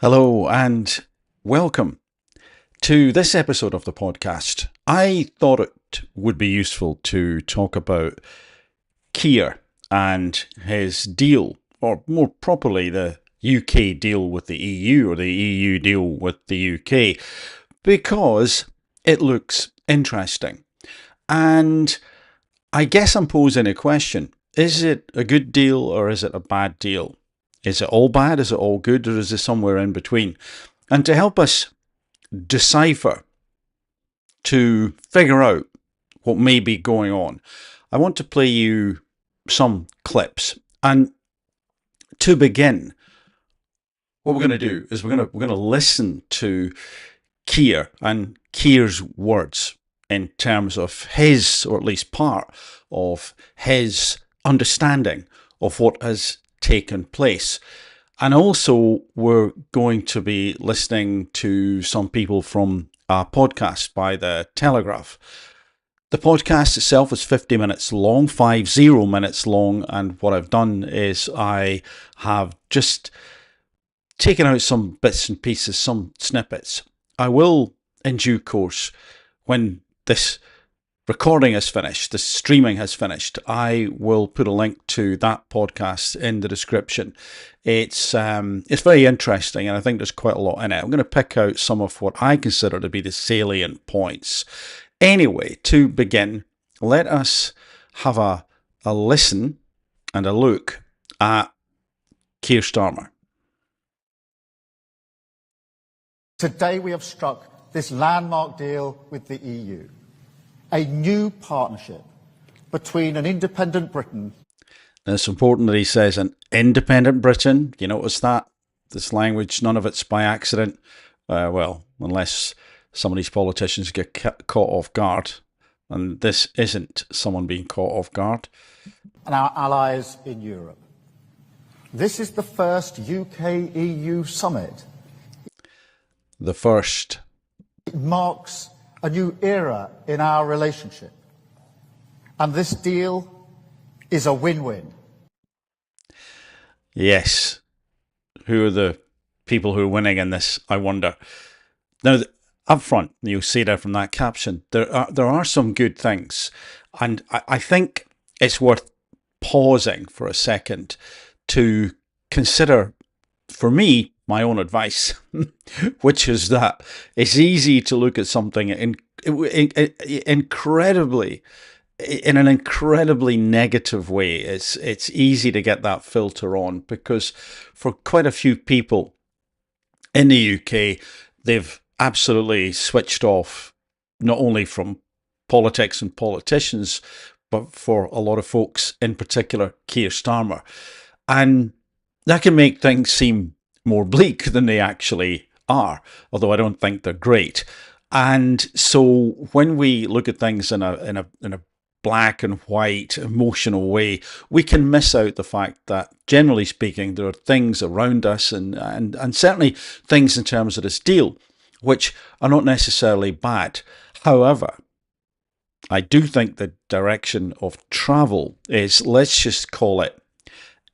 Hello and welcome to this episode of the podcast. I thought it would be useful to talk about Keir and his deal, or more properly the UK deal with the EU or the EU deal with the UK, because it looks interesting. And I guess I'm posing a question. Is it a good deal or is it a bad deal? Is it all bad? Is it all good? Or is it somewhere in between? And to help us decipher, to figure out what may be going on, I want to play you some clips. And to begin, what we're going to do is we're going to listen to Keir and Keir's words in terms of his, or at least part of his understanding of what has taken place. And also we're going to be listening to some people from a podcast by the Telegraph. The podcast itself is 50 minutes long, 50 minutes long, and what I've done is I have just taken out some bits and pieces, some snippets. I will, in due course, when this recording is finished, the streaming has finished, I will put a link to that podcast in the description. It's very interesting, and I think there's quite a lot in it. I'm going to pick out some of what I consider to be the salient points. Anyway, to begin, let us have a listen and a look at Keir Starmer. Today we have struck this landmark deal with the EU. A new partnership between an independent Britain. And it's important that he says an independent Britain. You notice that? This language, none of it's by accident. Well, unless some of these politicians get caught off guard. And this isn't someone being caught off guard. And our allies in Europe. This is the first UK-EU summit. The first. It marks a new era in our relationship. And this deal is a win-win. Yes. Who are the people who are winning in this, I wonder? Now, up front, you'll see there from that caption, there are some good things. And I think it's worth pausing for a second to consider, for me, my own advice, which is that it's easy to look at something in an incredibly negative way. It's easy to get that filter on, because for quite a few people in the UK, they've absolutely switched off, not only from politics and politicians, but for a lot of folks, in particular Keir Starmer. And that can make things seem more bleak than they actually are, although I don't think they're great. And so when we look at things in a black and white emotional way, we can miss out the fact that, generally speaking, there are things around us and certainly things in terms of this deal which are not necessarily bad. However, I do think the direction of travel is, let's just call it,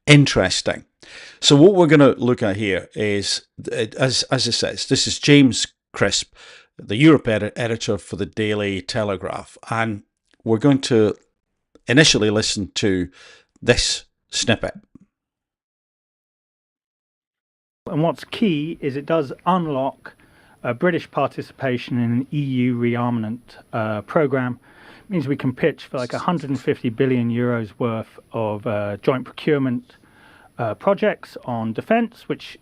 interesting. So what we're going to look at here is, as it says, this is James Crisp, the Europe editor for the Daily Telegraph, and we're going to initially listen to this snippet. And what's key is it does unlock British participation in an EU rearmament programme. It means we can pitch for like 150 billion euros worth of joint procurement projects on defence, which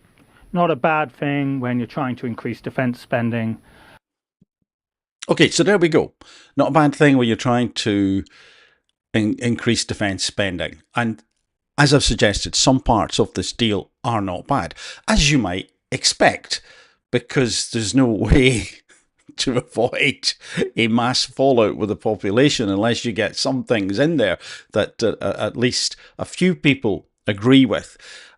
not a bad thing when you're trying to increase defence spending. Okay, so there we go. Not a bad thing when you're trying to increase defence spending. And as I've suggested, some parts of this deal are not bad, as you might expect, because there's no way to avoid a mass fallout with the population unless you get some things in there that at least a few people agree with.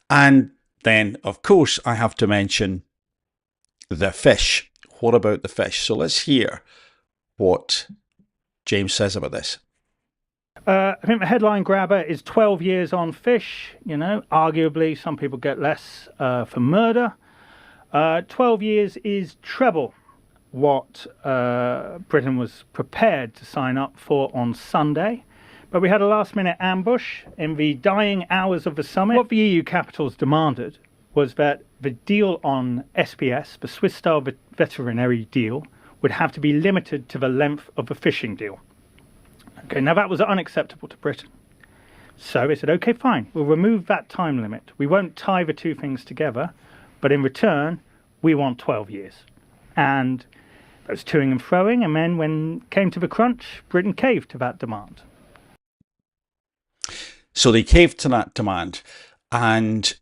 And then, of course, I have to mention the fish. What about the fish? So let's hear what James says about this. I think the headline grabber is 12 years on fish. You know, arguably some people get less for murder. 12 years is treble what Britain was prepared to sign up for on Sunday. But we had a last-minute ambush in the dying hours of the summit. What the EU capitals demanded was that the deal on SPS, the Swiss-style veterinary deal, would have to be limited to the length of the fishing deal. Okay, now that was unacceptable to Britain. So they said, okay, fine, we'll remove that time limit. We won't tie the two things together, but in return, we want 12 years. And there was toing and froing, and then when it came to the crunch, Britain caved to that demand. So they caved to that demand, and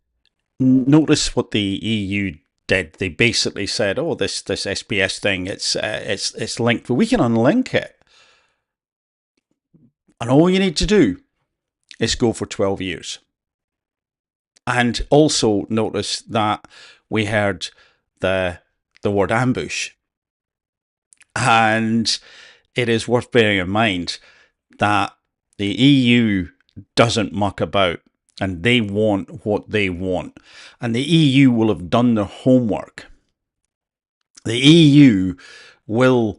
notice what the EU did. They basically said, "Oh, this SPS thing, it's linked, but we can unlink it, and all you need to do is go for 12 years." And also notice that we heard the word ambush, and it is worth bearing in mind that the EU doesn't muck about, and they want what they want. And the EU will have done their homework. The EU will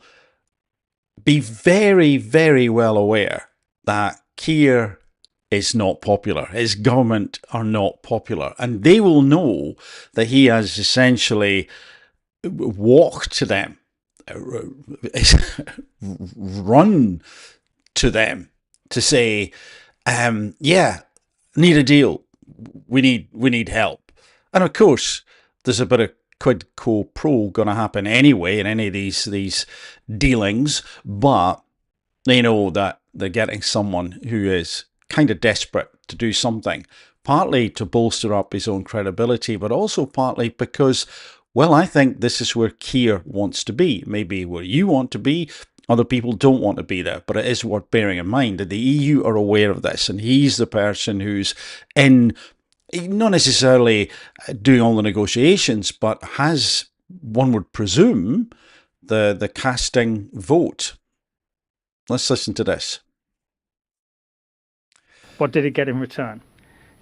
be very, very well aware that Keir is not popular. His government are not popular. And they will know that he has essentially walked to them, run to them to say, yeah, need a deal. We need help. And of course, there's a bit of quid quo pro going to happen anyway in any of these dealings, but they know that they're getting someone who is kind of desperate to do something, partly to bolster up his own credibility, but also partly because, well, I think this is where Keir wants to be. Maybe where you want to be. Other people don't want to be there, but it is worth bearing in mind that the EU are aware of this, and he's the person who's in, not necessarily doing all the negotiations, but has, one would presume, the casting vote. Let's listen to this. What did it get in return?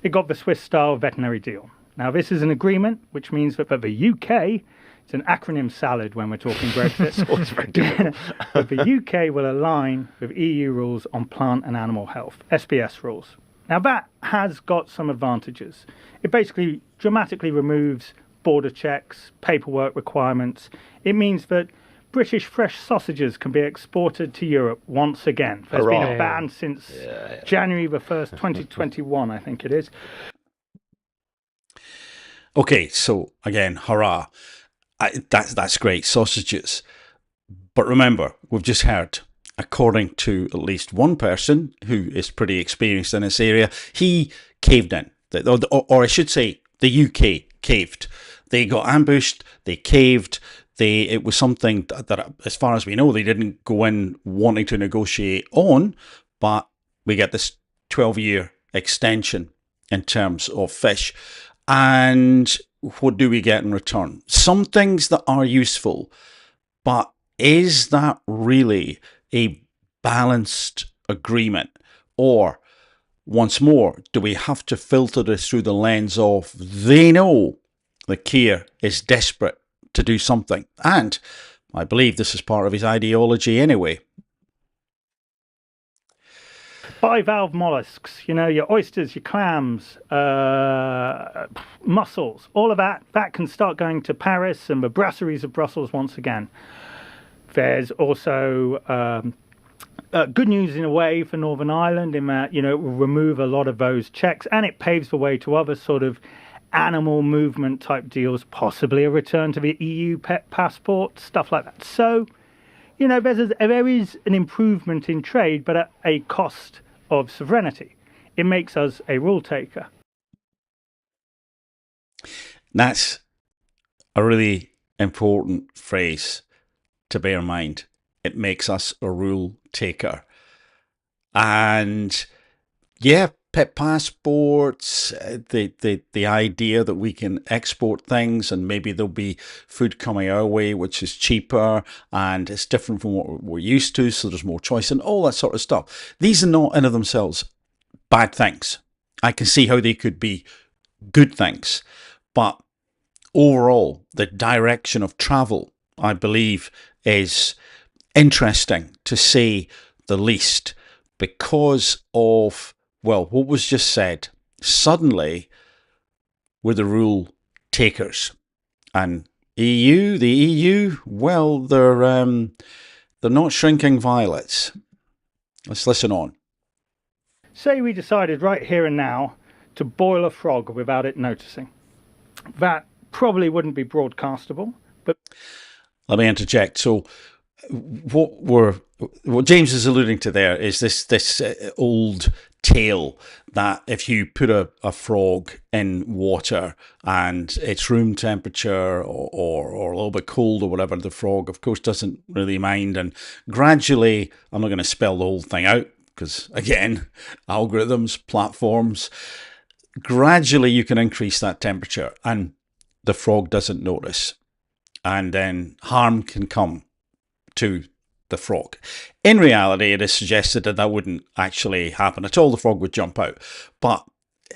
It got the Swiss-style veterinary deal. Now, this is an agreement, which means that for the UK, it's an acronym salad when we're talking Brexit. It's always very difficult. But the UK will align with EU rules on plant and animal health, SPS rules. Now, that has got some advantages. It basically dramatically removes border checks, paperwork requirements. It means that British fresh sausages can be exported to Europe once again. There's been a ban since January the 1st, 2021, I think it is. Okay, so again, hurrah. That's great, sausages. But remember, we've just heard, according to at least one person who is pretty experienced in this area, he caved in. Or I should say, the UK caved. They got ambushed, they caved. It was something that, as far as we know, they didn't go in wanting to negotiate on, but we get this 12-year extension in terms of fish. And what do we get in return? Some things that are useful, but is that really a balanced agreement? Or, once more, do we have to filter this through the lens of they know that Keir is desperate to do something? And I believe this is part of his ideology anyway. Bivalve mollusks, your oysters, your clams, mussels, all of that can start going to Paris and the brasseries of Brussels once again. There's also good news in a way for Northern Ireland in that, it will remove a lot of those checks, and it paves the way to other sort of animal movement type deals, possibly a return to the EU pet passport, stuff like that. So, there is an improvement in trade, but at a cost of sovereignty. It makes us a rule taker. That's a really important phrase to bear in mind. It makes us a rule taker. And yeah, pet passports, the idea that we can export things and maybe there'll be food coming our way which is cheaper and it's different from what we're used to, so there's more choice and all that sort of stuff. These are not in of themselves bad things. I can see how they could be good things. But overall, the direction of travel, I believe, is interesting to say the least, because of, well, what was just said. Suddenly, we're the rule takers. And the EU, well, they're not shrinking violets. Let's listen on. Say we decided right here and now to boil a frog without it noticing. That probably wouldn't be broadcastable, but... Let me interject. So what James is alluding to there is this old tale that if you put a frog in water and it's room temperature or a little bit cold or whatever, the frog, of course, doesn't really mind. And gradually, I'm not going to spell the whole thing out because, again, algorithms, platforms, gradually you can increase that temperature and the frog doesn't notice. And then harm can come to the frog. In reality, it is suggested that that wouldn't actually happen at all. The frog would jump out. But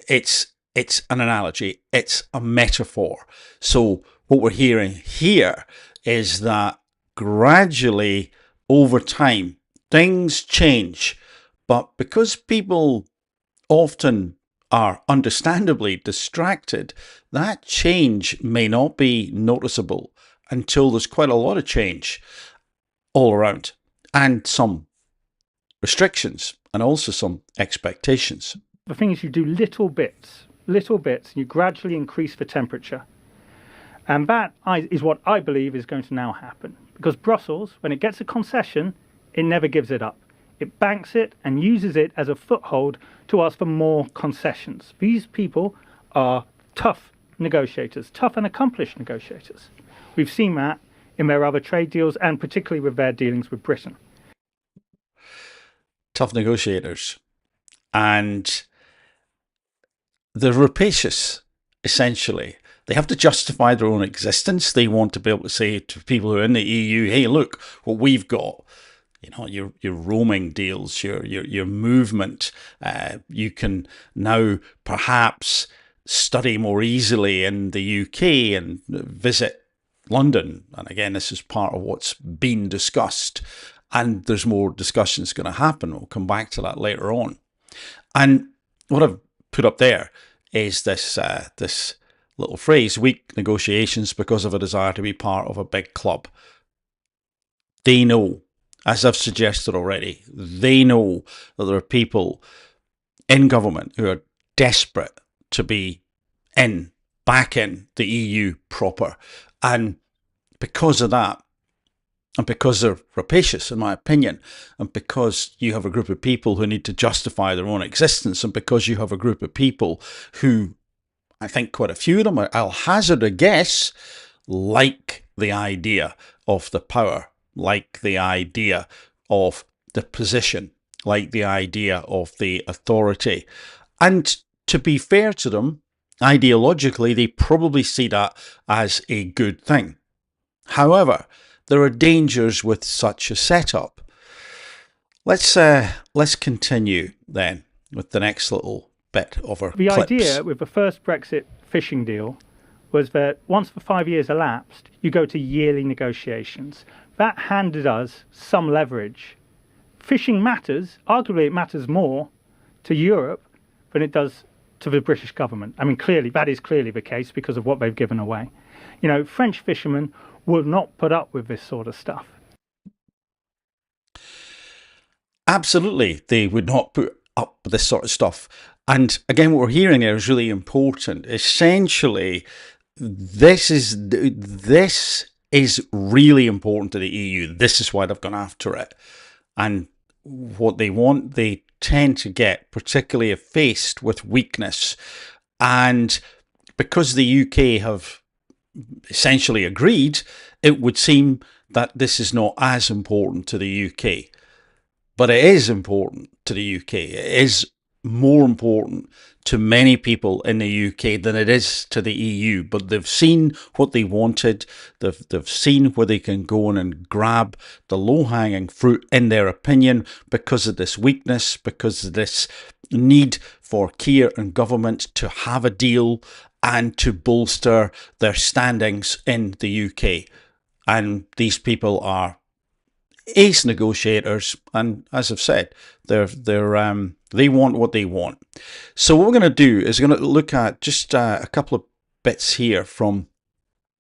it's an analogy. It's a metaphor. So what we're hearing here is that gradually, over time, things change. But because people often are understandably distracted, that change may not be noticeable until there's quite a lot of change all around, and some restrictions, and also some expectations. The thing is, you do little bits, and you gradually increase the temperature. And that is what I believe is going to now happen. Because Brussels, when it gets a concession, it never gives it up. It banks it and uses it as a foothold to ask for more concessions. These people are tough negotiators, tough and accomplished negotiators. We've seen that in their other trade deals and particularly with their dealings with Britain. Tough negotiators. And they're rapacious, essentially. They have to justify their own existence. They want to be able to say to people who are in the EU, hey, look what we've got. You know, your roaming deals, your movement. You can now perhaps study more easily in the UK and visit London. And again, this is part of what's been discussed. And there's more discussions going to happen. We'll come back to that later on. And what I've put up there is this little phrase, weak negotiations because of a desire to be part of a big club. They know, as I've suggested already, they know that there are people in government who are desperate to be back in the EU proper. And because of that, and because they're rapacious, in my opinion, and because you have a group of people who need to justify their own existence, and because you have a group of people who, I think quite a few of them, I'll hazard a guess, like the idea of the power, like the idea of the position, like the idea of the authority. And to be fair to them, ideologically, they probably see that as a good thing. However, there are dangers with such a setup. Let's continue then with the next little bit of our clips. Idea with the first Brexit fishing deal was that once the 5 years elapsed, you go to yearly negotiations. That handed us some leverage. Fishing matters. Arguably, it matters more to Europe than it does to the British government. I mean, clearly, that is clearly the case because of what they've given away. You know, French fishermen will not put up with this sort of stuff. Absolutely, they would not put up with this sort of stuff. And again, what we're hearing there is really important. Essentially, this is really important to the EU. This is why they've gone after it. And what they want, they tend to get, particularly if faced with weakness. And because the UK have essentially agreed, it would seem that this is not as important to the UK. But it is important to the UK. It is more important to many people in the UK than it is to the EU. But they've seen what they wanted. They've seen where they can go in and grab the low-hanging fruit, in their opinion, because of this weakness, because of this need for Keir and government to have a deal. and to bolster their standings in the UK. And these people are ace negotiators, and as I've said, they want what they want. So what we're going to do is we're going to look at just a couple of bits here from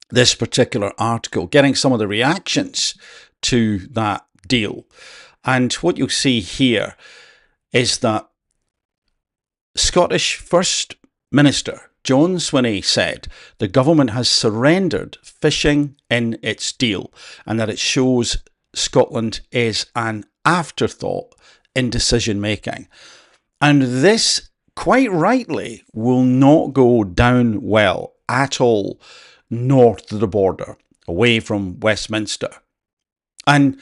this particular article, getting some of the reactions to that deal. And what you'll see here is that Scottish First Minister John Swinney said the government has surrendered fishing in its deal and that it shows Scotland is an afterthought in decision making. And this, quite rightly, will not go down well at all north of the border, away from Westminster. And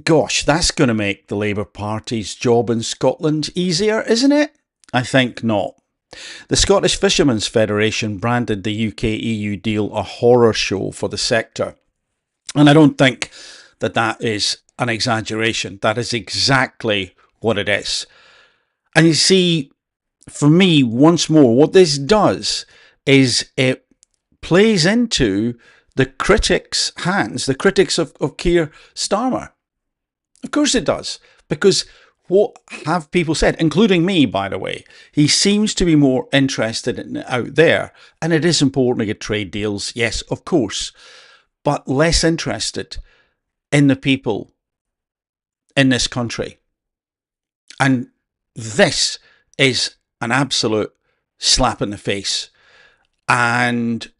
gosh, that's going to make the Labour Party's job in Scotland easier, isn't it? I think not. The Scottish Fishermen's Federation branded the UK-EU deal a horror show for the sector. And I don't think that is an exaggeration. That is exactly what it is. And you see, for me, once more, what this does is it plays into the critics' hands, the critics of Keir Starmer. Of course it does, because what have people said, including me, by the way? He seems to be more interested in it out there, and it is important to get trade deals, yes, of course, but less interested in the people in this country. And this is an absolute slap in the face. And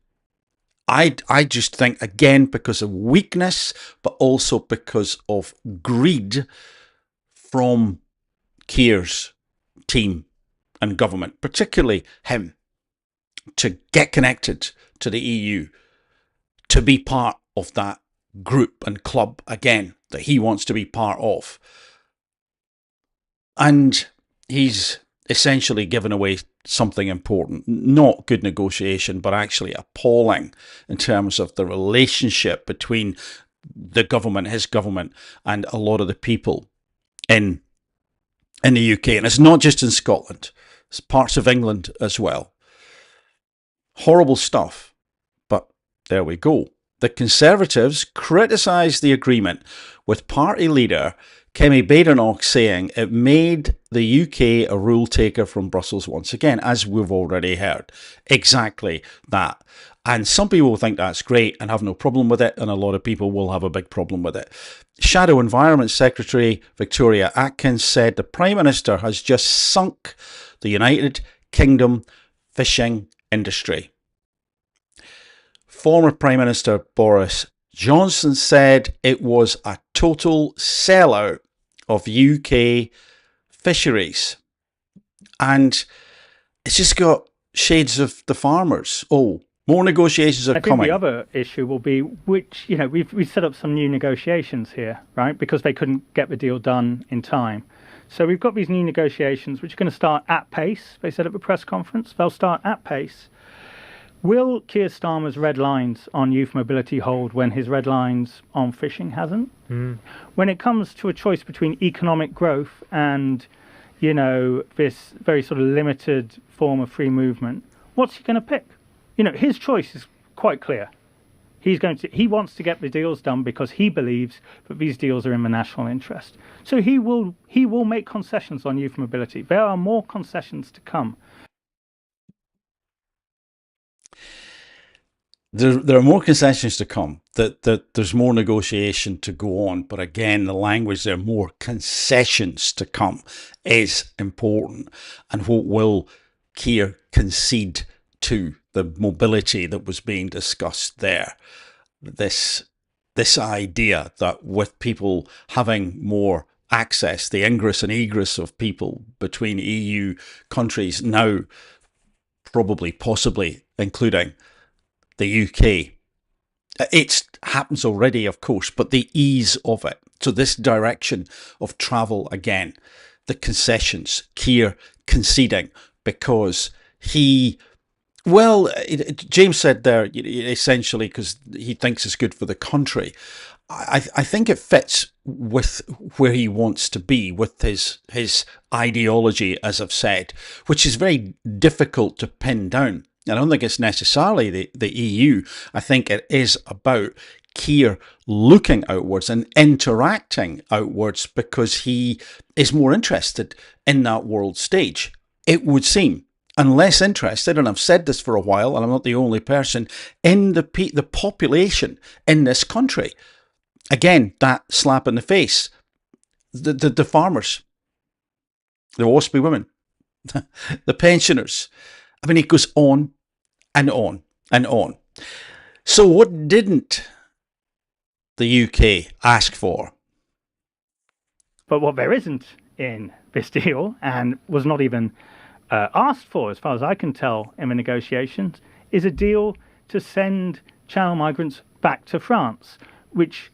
I just think, again, because of weakness, but also because of greed from Keir's team and government, particularly him, to get connected to the EU, to be part of that group and club again that he wants to be part of. And he's essentially given away something important, not good negotiation, but actually appalling in terms of the relationship between the government, his government, and a lot of the people in the UK. And it's not just in Scotland, it's parts of England as well. Horrible stuff, but there we go. The Conservatives criticised the agreement, with party leader Kemi Badenoch saying it made the UK a rule taker from Brussels once again, as we've already heard. Exactly that. And some people think that's great and have no problem with it, and a lot of people will have a big problem with it. Shadow Environment Secretary Victoria Atkins said the Prime Minister has just sunk the United Kingdom fishing industry. Former Prime Minister Boris Johnson said it was a total sellout of UK fisheries. And it's just got shades of the farmers. Oh, more negotiations are coming. I think the other issue will be, which, we've set up some new negotiations here, right? Because they couldn't get the deal done in time. So we've got these new negotiations, which are going to start at pace. They said at the press conference, they'll start at pace. Will Keir Starmer's red lines on youth mobility hold when his red lines on fishing hasn't? When it comes to a choice between economic growth and, this very sort of limited form of free movement, what's he going to pick? His choice is quite clear. He wants to get the deals done because he believes that these deals are in the national interest. So he will make concessions on youth mobility. There are more concessions to come. There are more concessions to come, that there's more negotiation to go on. But again, the language, there are more concessions to come is important. And what will Keir concede to the mobility that was being discussed there? This idea that with people having more access, the ingress and egress of people between EU countries now, probably, possibly, including the UK. It happens already, of course, but the ease of it. So this direction of travel again, the concessions, Keir conceding because James said there, essentially, because he thinks it's good for the country. I think it fits with where he wants to be, with his ideology, as I've said, which is very difficult to pin down. I don't think it's necessarily the EU. I think it is about Keir looking outwards and interacting outwards because he is more interested in that world stage, it would seem, and less interested, and I've said this for a while, and I'm not the only person, in the population in this country. Again, that slap in the face. The farmers, the waspy women, the pensioners. I mean, it goes on and on and on. So what didn't the UK ask for? But what there isn't in this deal, and was not even asked for, as far as I can tell, in the negotiations, is a deal to send channel migrants back to France, which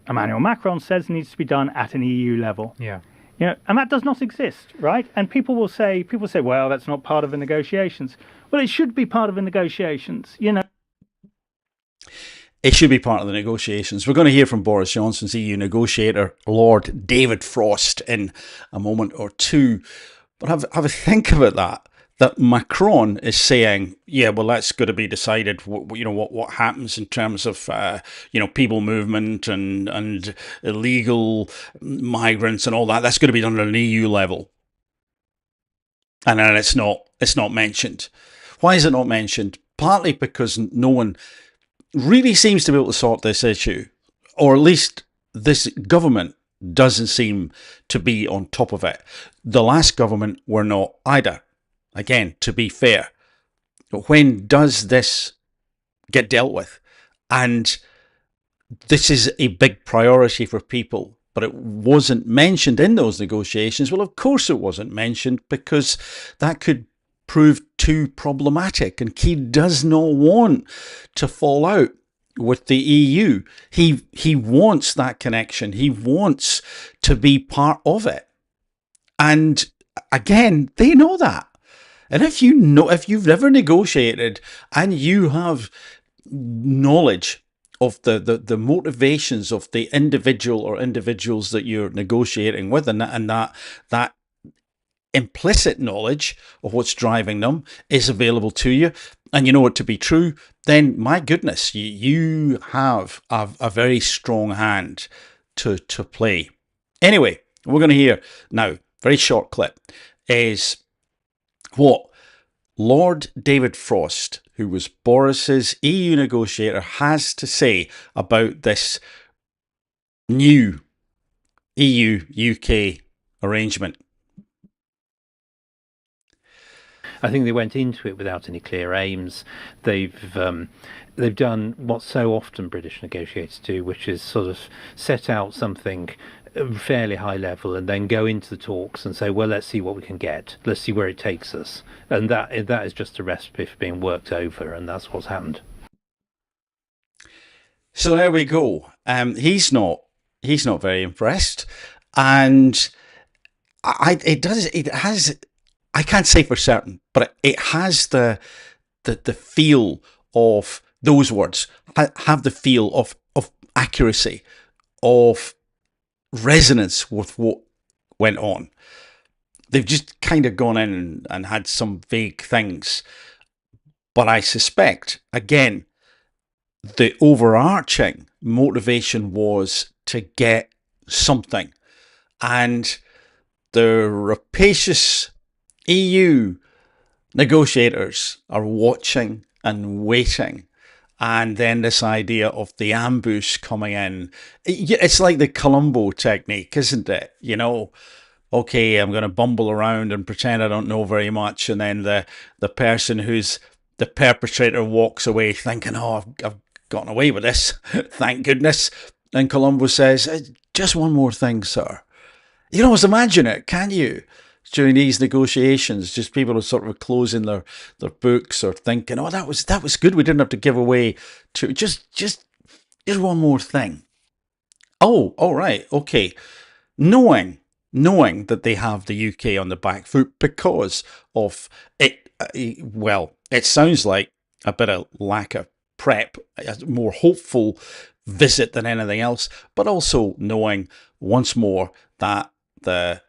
Emmanuel Macron says needs to be done at an EU level. Yeah. You know, and that does not exist, right? And people say, well, that's not part of the negotiations. Well, it should be part of the negotiations, you know. It should be part of the negotiations. We're going to hear from Boris Johnson's EU negotiator, Lord David Frost, in a moment or two. But have a think about that Macron is saying, yeah, well, that's got to be decided, what happens in terms of, people movement and illegal migrants and all that. That's going to be done at an EU level. And then it's not mentioned. Why is it not mentioned? Partly because no one really seems to be able to sort this issue, or at least this government doesn't seem to be on top of it. The last government were not either. Again, to be fair, when does this get dealt with? And this is a big priority for people, but it wasn't mentioned in those negotiations. Well, of course it wasn't mentioned, because that could prove too problematic, and Keir does not want to fall out with the EU. He wants that connection. He wants to be part of it. And again, they know that. And if you've never negotiated and you have knowledge of the motivations of the individual or individuals that you're negotiating with, and that implicit knowledge of what's driving them is available to you, and you know it to be true, then my goodness, you have a very strong hand to play. Anyway, we're going to hear now, very short clip, is what Lord David Frost, who was Boris's EU negotiator, has to say about this new EU-UK arrangement. I think they went into it without any clear aims. They've done what so often British negotiators do, which is sort of set out something fairly high level and then go into the talks and say, well, let's see what we can get. Let's see where it takes us. And that is just a recipe for being worked over, and that's what's happened. So there we go. He's not very impressed, and it has. I can't say for certain, but it has the feel of those words, have the feel of accuracy, of resonance with what went on. They've just kind of gone in and had some vague things. But I suspect, again, the overarching motivation was to get something. And the rapacious EU negotiators are watching and waiting, and then this idea of the ambush coming in. It's like the Columbo technique, isn't it? Okay, I'm going to bumble around and pretend I don't know very much, and then the person who's the perpetrator walks away thinking, oh, I've gotten away with this, thank goodness. And Columbo says, just one more thing, sir. You can almost imagine it, can you? During these negotiations, just people are sort of closing their books or thinking, oh, that was good. We didn't have to give away to just one more thing. Oh, all right, okay. Knowing that they have the UK on the back foot because of it. Well, it sounds like a bit of lack of prep, a more hopeful visit than anything else, but also knowing once more that the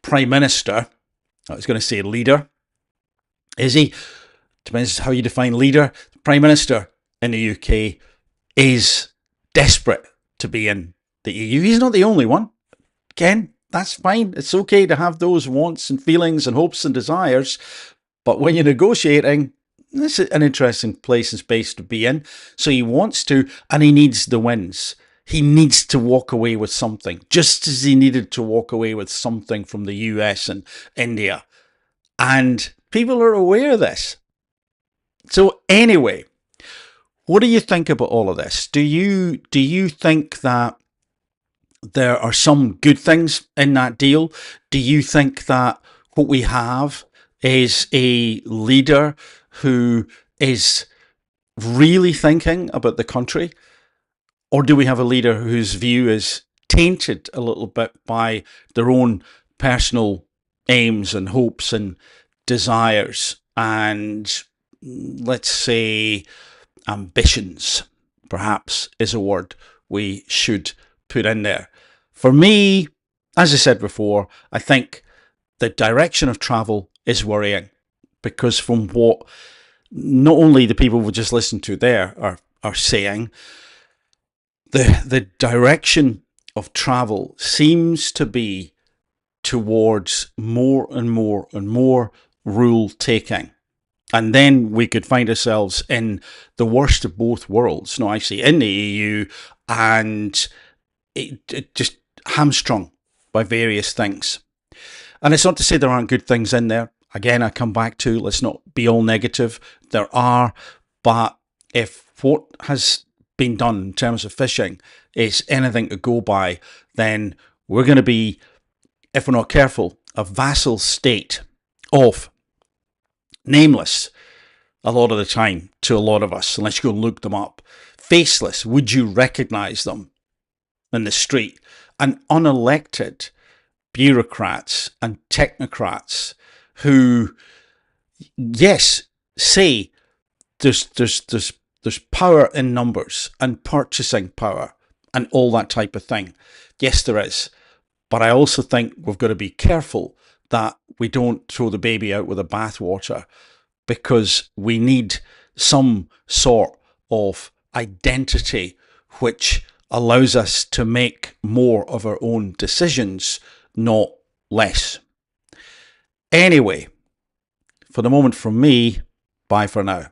Prime Minister, I was going to say leader, is he, depends how you define leader. The Prime Minister in the UK is desperate to be in the EU. He's not the only one. Again, that's fine. It's okay to have those wants and feelings and hopes and desires. But when you're negotiating, this is an interesting place and space to be in. So he wants to, and he needs the wins. He needs to walk away with something, just as he needed to walk away with something from the US and India. And people are aware of this. So anyway, what do you think about all of this? Do you think that there are some good things in that deal? Do you think that what we have is a leader who is really thinking about the country? Or do we have a leader whose view is tainted a little bit by their own personal aims and hopes and desires and, let's say, ambitions, perhaps, is a word we should put in there? For me, as I said before, I think the direction of travel is worrying, because from what not only the people we just listened to there are saying, the direction of travel seems to be towards more and more and more rule taking. And then we could find ourselves in the worst of both worlds. No, actually, in the EU, and it just hamstrung by various things. And it's not to say there aren't good things in there. Again, I come back to, let's not be all negative. There are, but if what has been done in terms of fishing is anything to go by, then we're going to be, if we're not careful, a vassal state of nameless a lot of the time to a lot of us, unless you go and look them up. Faceless, would you recognise them in the street? And unelected bureaucrats and technocrats who, yes, say there's power in numbers and purchasing power and all that type of thing. Yes, there is. But I also think we've got to be careful that we don't throw the baby out with the bathwater, because we need some sort of identity which allows us to make more of our own decisions, not less. Anyway, for the moment from me, bye for now.